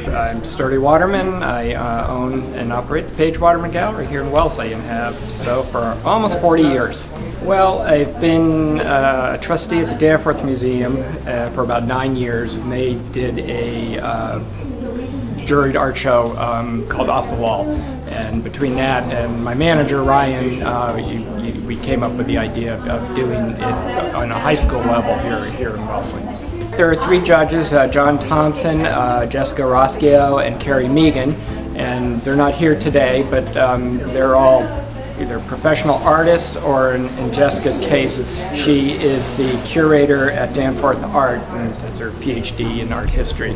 I'm Sturdy Waterman. I own and operate the Page Waterman Gallery here in Wellesley and have so for almost 40 years. Well, I've been a trustee at the Danforth Museum for about 9 years, and they did a juried art show called Off the Wall. And between that and my manager, Ryan, we came up with the idea of doing it on a high school level here in Wellesley. There are 3 judges, John Thompson, Jessica Roskio, and Carrie Megan, and they're not here today, but they're all either professional artists or in Jessica's case, she is the curator at Danforth Art, and that's her PhD in art history.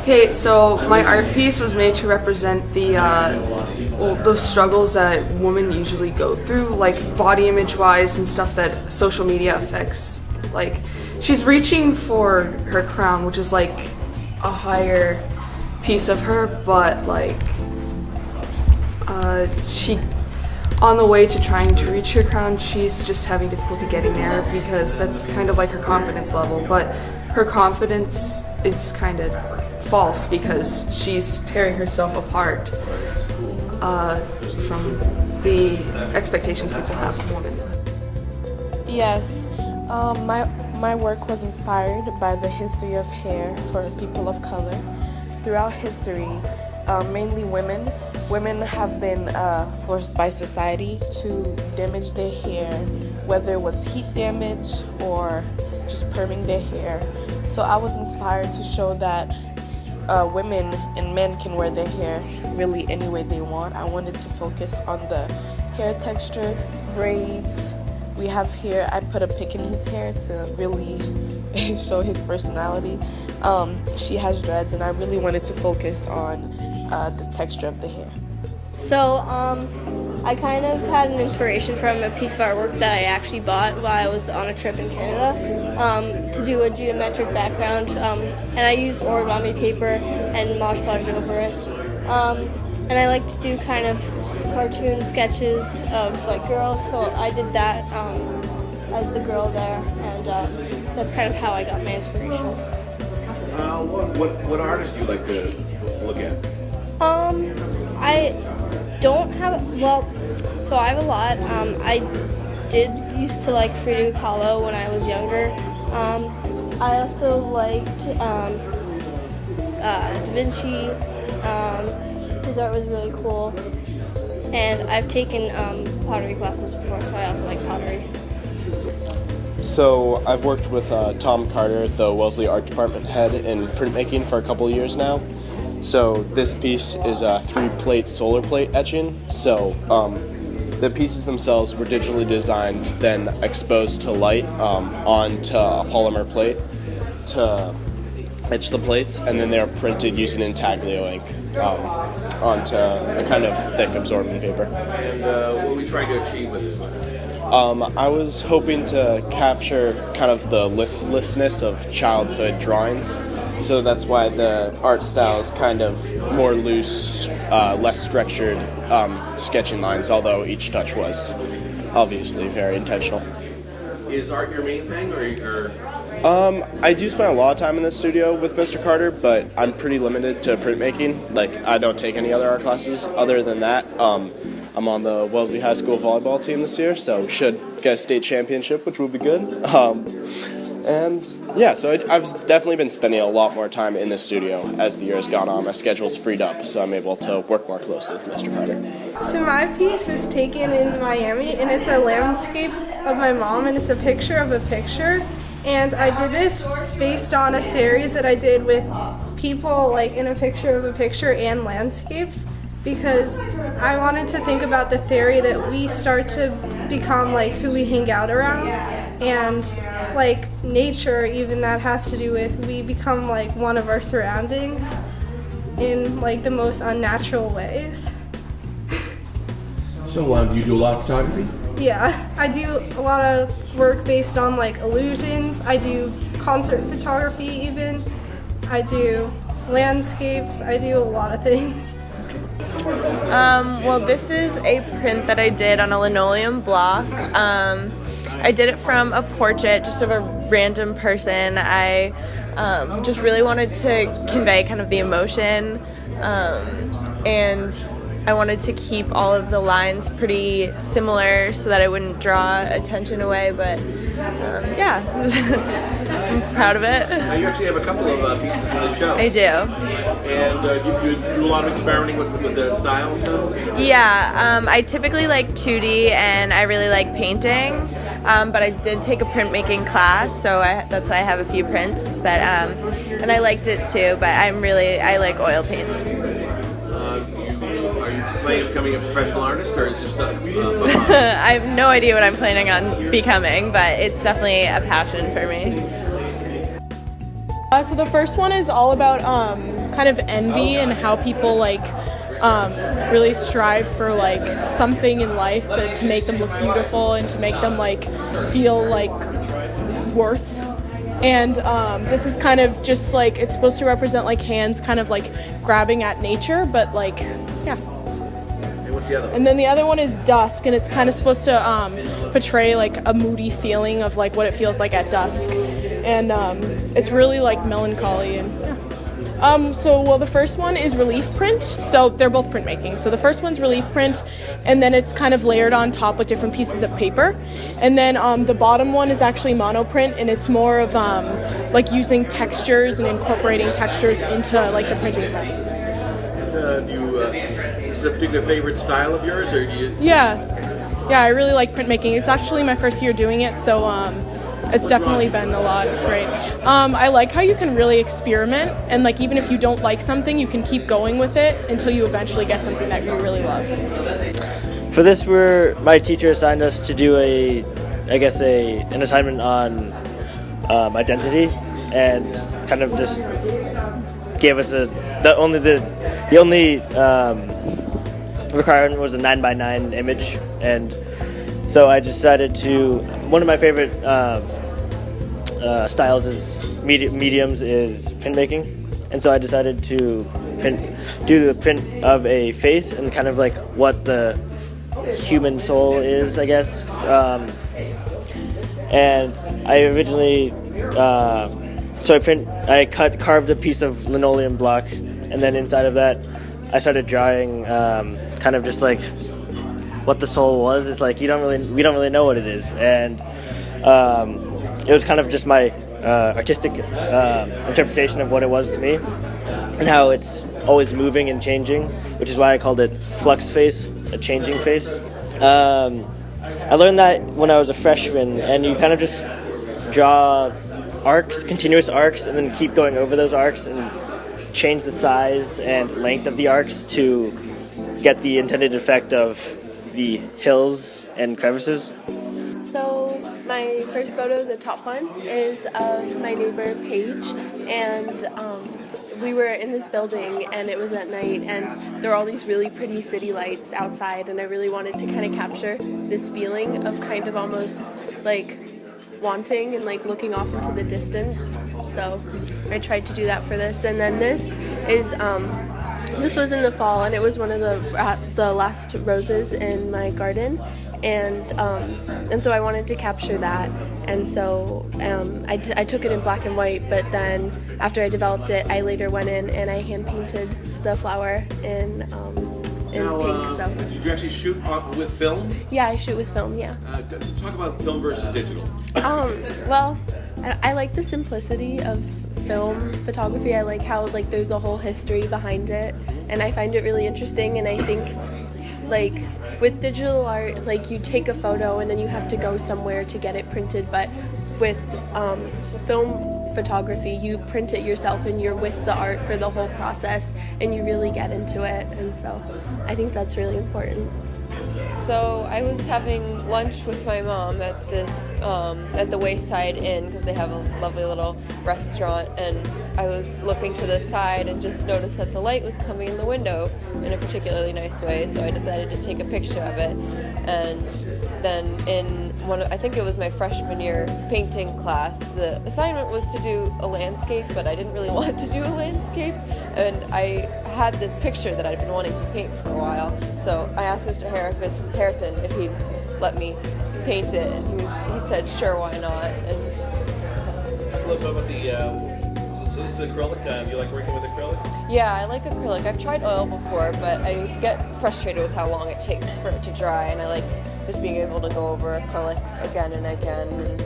Okay, so my art piece was made to represent the struggles that women usually go through, like body image-wise and stuff that social media affects. Like, she's reaching for her crown, which is like a higher piece of her, but like she, on the way to trying to reach her crown, she's just having difficulty getting there because that's kind of like her confidence level. But her confidence is kind of false because she's tearing herself apart from the expectations people have of women. Yes, my work was inspired by the history of hair for people of color. Throughout history, mainly women have been forced by society to damage their hair, whether it was heat damage or just perming their hair. So I was inspired to show that women and men can wear their hair really any way they want. I wanted to focus on the hair texture, braids. We have here, I put a pick in his hair to really show his personality. She has dreads, and I really wanted to focus on the texture of the hair. So I kind of had an inspiration from a piece of artwork that I actually bought while I was on a trip in Canada to do a geometric background, and I used origami paper and Mod Podge over it. And I like to do kind of cartoon sketches of like girls, so I did that as the girl there, and that's kind of how I got my inspiration. What artists do you like to look at? I don't have, well, so I have a lot. I did used to like Frida Kahlo when I was younger. I also liked Da Vinci. His art was really cool. And I've taken pottery classes before, so I also like pottery. So I've worked with Tom Carter, the Wellesley Art Department head, in printmaking for a couple of years now. So this piece is a 3-plate solar plate etching. So the pieces themselves were digitally designed, then exposed to light onto a polymer plate to etch the plates, and then they're printed using intaglio ink onto a kind of thick absorbent paper. And what are we trying to achieve with this? I was hoping to capture kind of the listlessness of childhood drawings. So that's why the art style is kind of more loose, less structured sketching lines, although each touch was obviously very intentional. Is art your main thing, or? I do spend a lot of time in the studio with Mr. Carter, but I'm pretty limited to printmaking. Like, I don't take any other art classes. Other than that, I'm on the Wellesley High School volleyball team this year, so should get a state championship, which will be good. And yeah, so I've definitely been spending a lot more time in the studio as the year has gone on. My schedule's freed up, so I'm able to work more closely with Mr. Carter. So my piece was taken in Miami, and it's a landscape of my mom, and it's a picture of a picture. And I did this based on a series that I did with people like in a picture of a picture and landscapes, because I wanted to think about the theory that we start to become like who we hang out around, and like nature, even that has to do with we become like one of our surroundings in like the most unnatural ways. So do you do a lot of photography? Yeah, I do a lot of work based on like illusions. I do concert photography even. I do landscapes. I do a lot of things. Well, this is a print that I did on a linoleum block. I did it from a portrait, just of a random person. I just really wanted to convey kind of the emotion, and I wanted to keep all of the lines pretty similar so that I wouldn't draw attention away, but yeah, I'm proud of it. Now you actually have a couple of pieces in the show. I do. And you do a lot of experimenting with the style and stuff? Yeah, I typically like 2D and I really like painting, but I did take a printmaking class, so that's why I have a few prints, but and I liked it too, but I like oil paint. Are you planning on becoming a professional artist, or is it just fun? I have no idea what I'm planning on becoming, but it's definitely a passion for me. So the first one is all about kind of envy and how people really strive for something in life to make them look beautiful and to make them feel worth. And this is kind of just it's supposed to represent hands kind of grabbing at nature, but yeah. And what's the other one? And then the other one is dusk, and it's kind of supposed to portray a moody feeling of what it feels like at dusk, and it's really melancholy and yeah. So the first one is relief print, so they're both printmaking. So the first one's relief print, and then it's kind of layered on top with different pieces of paper, and then the bottom one is actually monoprint, and it's more of using textures and incorporating textures into the printing press. Is this a particular favorite style of yours, or do you? Yeah, I really like printmaking. It's actually my first year doing it, so it's definitely been a lot great. I like how you can really experiment, and even if you don't like something, you can keep going with it until you eventually get something that you really love. For this, my teacher assigned us to do an assignment on identity, and kind of just gave us the only requirement was a 9x9 image, and so I decided to. One of my favorite styles is mediums is printmaking, and so I decided to do the print of a face and kind of what the human soul is, I guess. And I originally I carved a piece of linoleum block, and then inside of that I started drawing kind of just what the soul was. It's we don't really know what it is, and it was kind of just my artistic interpretation of what it was to me, and how it's always moving and changing, which is why I called it flux face, a changing face. I learned that when I was a freshman, and you kind of just draw arcs, continuous arcs, and then keep going over those arcs and change the size and length of the arcs to get the intended effect of the hills and crevices. So my first photo, the top one, is of my neighbor Page, and we were in this building and it was at night, and there were all these really pretty city lights outside, and I really wanted to kind of capture this feeling of kind of almost wanting and looking off into the distance. So I tried to do that for this, and then this is this was in the fall, and it was one of the last roses in my garden, and so I wanted to capture that, and so I took it in black and white, but then after I developed it, I later went in and I hand painted the flower in pink. So did you actually shoot with film? Yeah, I shoot with film. Yeah. Talk about film versus digital. Well, I like the simplicity of film photography. I like how there's a whole history behind it, and I find it really interesting. And I think with digital art, you take a photo and then you have to go somewhere to get it printed, but with film photography, you print it yourself and you're with the art for the whole process and you really get into it, and so I think that's really important. So I was having lunch with my mom at this at the Wayside Inn because they have a lovely little restaurant, and I was looking to the side and just noticed that the light was coming in the window in a particularly nice way. So I decided to take a picture of it, and then in I think it was my freshman year painting class, the assignment was to do a landscape, but I didn't really want to do a landscape, and I had this picture that I'd been wanting to paint for a while. So I asked Mr. Harrison if he'd let me paint it, and he said sure, why not. And so. A little bit about the so this is acrylic. Do you like working with acrylic? Yeah, I like acrylic. I've tried oil before, but I get frustrated with how long it takes for it to dry, and I like just being able to go over acrylic again and again and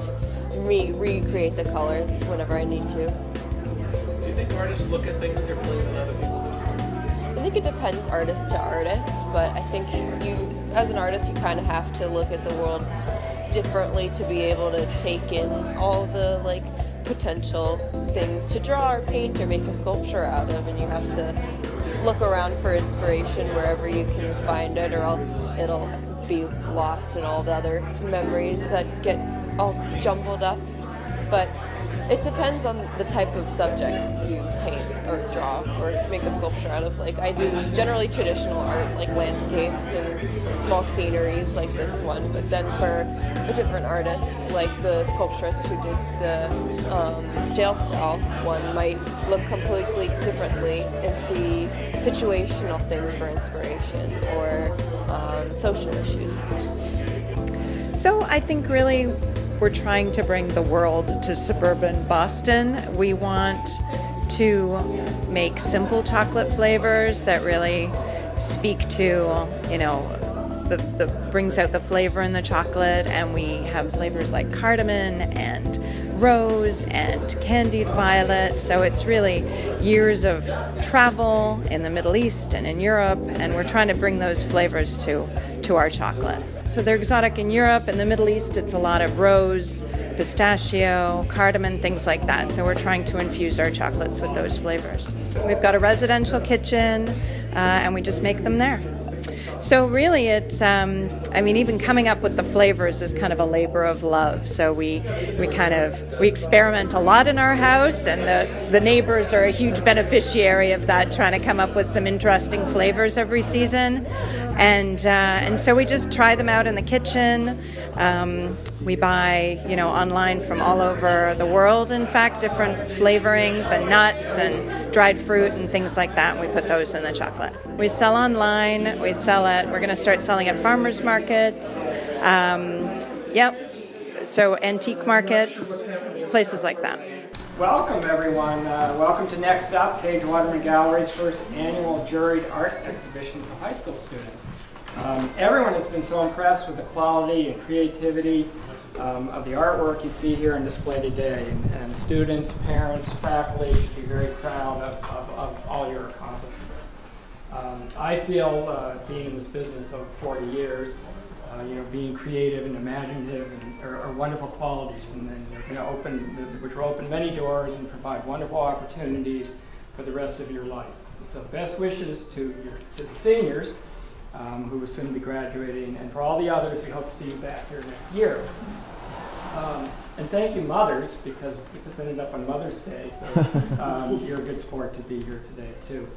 recreate the colors whenever I need to. Do you think artists look at things differently than other people? I think it depends artist to artist, but I think as an artist, you kind of have to look at the world differently to be able to take in all the potential things to draw or paint or make a sculpture out of, and you have to look around for inspiration wherever you can find it, or else it'll be lost in all the other memories that get all jumbled up. But it depends on the type of subjects you paint or draw or make a sculpture out of. I do generally traditional art, like landscapes and small sceneries like this one, but then for a different artist, like the sculpturist who did the jail cell one, might look completely differently and see situational things for inspiration or social issues. So I think really we're trying to bring the world to suburban Boston. We want to make simple chocolate flavors that really speak to, the brings out the flavor in the chocolate, and we have flavors like cardamom and rose and candied violet. So it's really years of travel in the Middle East and in Europe, and we're trying to bring those flavors to our chocolate. So they're exotic in Europe. In the Middle East, it's a lot of rose, pistachio, cardamom, things like that. So we're trying to infuse our chocolates with those flavors. We've got a residential kitchen, and we just make them there. So really it's, even coming up with the flavors is kind of a labor of love. So we experiment a lot in our house, and the neighbors are a huge beneficiary of that, trying to come up with some interesting flavors every season. And so we just try them out in the kitchen. We buy, online from all over the world, in fact, different flavorings and nuts and dried fruit and things like that. And we put those in the chocolate. We sell online. We're going to start selling at farmers markets. So antique markets, places like that. Welcome, everyone. Welcome to Next Up, Page Waterman Gallery's first annual juried art exhibition for high school students. Everyone has been so impressed with the quality and creativity of the artwork you see here on display today. And students, parents, faculty should be very proud of all your accomplishments. I feel, being in this business over 40 years, being creative and imaginative are wonderful qualities, and then which will open many doors and provide wonderful opportunities for the rest of your life. So best wishes to the seniors who will soon be graduating, and for all the others, we hope to see you back here next year. And thank you, mothers, because this ended up on Mother's Day, so you're a good sport to be here today, too.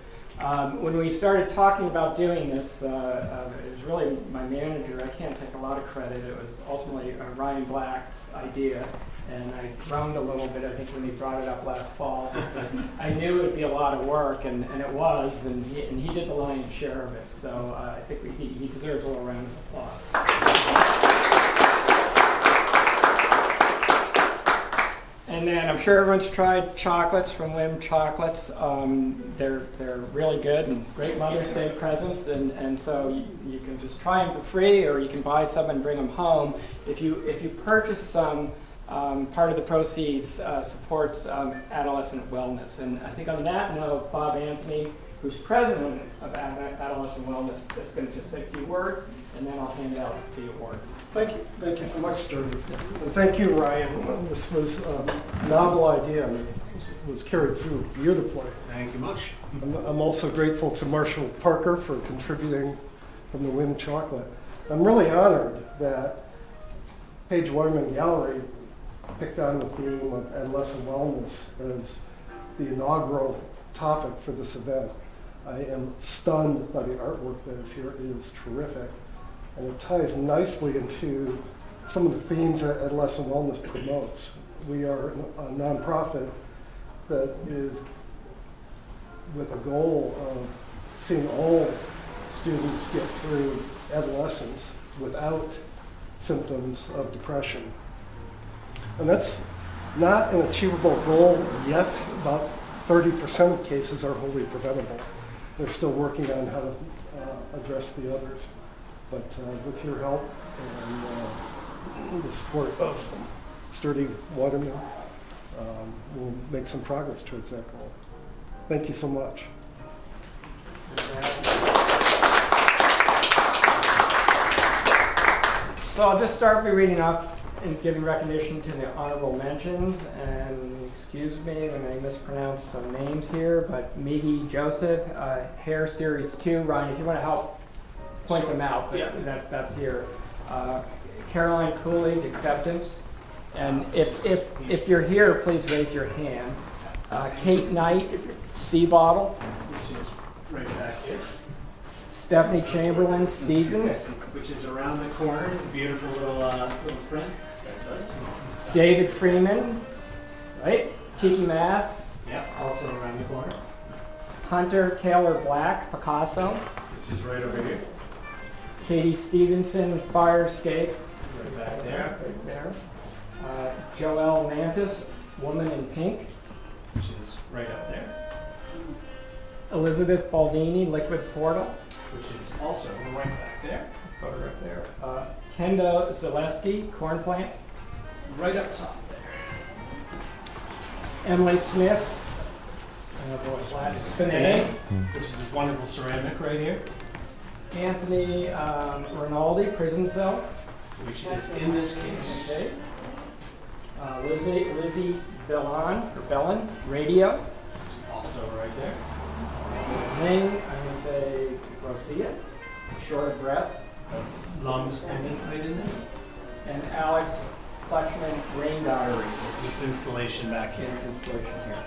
When we started talking about doing this, it was really my manager. I can't take a lot of credit. It was ultimately Ryan Black's idea, and I groaned a little bit, I think, when he brought it up last fall. I knew it would be a lot of work, and it was, and he did the lion's share of it. So I think he deserves a little round of applause. And then I'm sure everyone's tried chocolates from Lim Chocolates. They're really good and great Mother's Day presents, and so you can just try them for free, or you can buy some and bring them home. If you purchase some, part of the proceeds supports adolescent wellness. And I think on that note, Bob Anthony, who's president of Adolescent Wellness, is going to just say a few words, and then I'll hand out the awards. Thank you so much, Sturdy. And thank you, Ryan. This was a novel idea, and it was carried through beautifully. Thank you much. I'm also grateful to Marshall Parker for contributing from the Wim Chocolate. I'm really honored that Page Waterman Gallery picked on the theme of adolescent wellness as the inaugural topic for this event. I am stunned by the artwork that is here. It is terrific, and it ties nicely into some of the themes that adolescent wellness promotes. We are a nonprofit that is with a goal of seeing all students get through adolescence without symptoms of depression. And that's not an achievable goal yet. About 30% of cases are wholly preventable. They're still working on how to address the others. But with your help and the support of Sturdy Waterman, we'll make some progress towards that goal. Thank you so much. So I'll just start by reading up and giving recognition to the honorable mentions. And excuse me when I mispronounce some names here, but Miggy Joseph, Hair Series 2. Ryan, if you want to help point them out, but that's here. Caroline Coolidge, Acceptance. And if you're here, please raise your hand. Kate Knight, Sea Bottle. Which is right back here. Stephanie Chamberlain, Seasons. Which is around the corner. It's a beautiful little print. David Freeman, right? Tiki Mass. Yeah, also around the corner. Hunter Taylor Black, Picasso. Which is right over here. Katie Stevenson, Firescape. Right back there. Right there. Joelle Mantis, Woman in Pink. Which is right up there. Elizabeth Baldini, Liquid Portal. Which is also right back there. Photograph there. Kenda Zaleski, Corn Plant. Right up top there. Emily Smith, Spinay. Which is this wonderful ceramic right here. Anthony Rinaldi, Prison Cell. Which is in this case. Okay. Lizzie Bellon, Radio. Also right there. Ling, I'm going to say Rosia, Short of Breath. Longest pendant right in there. And Alex Fleischman, Rain Diary. This installation back here. Installation here.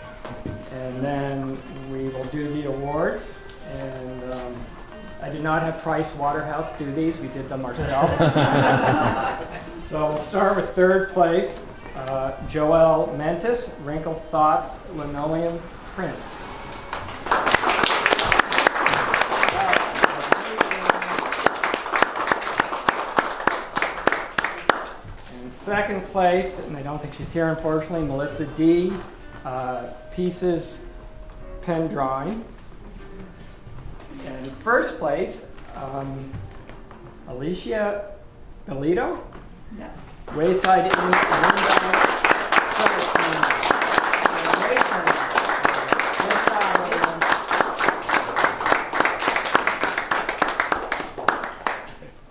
And then we will do the awards. And I did not have Price Waterhouse do these. We did them ourselves. So we'll start with third place. Joelle Mentis, Wrinkled Thoughts, Linoleum Print. And second place, and I don't think she's here unfortunately, Melissa D. Pieces Pen Drawing. And first place, Alicia Belito. Yes. Wayside Inn.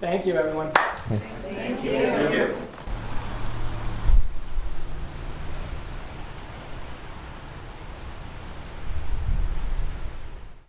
Thank you, everyone. Thank you.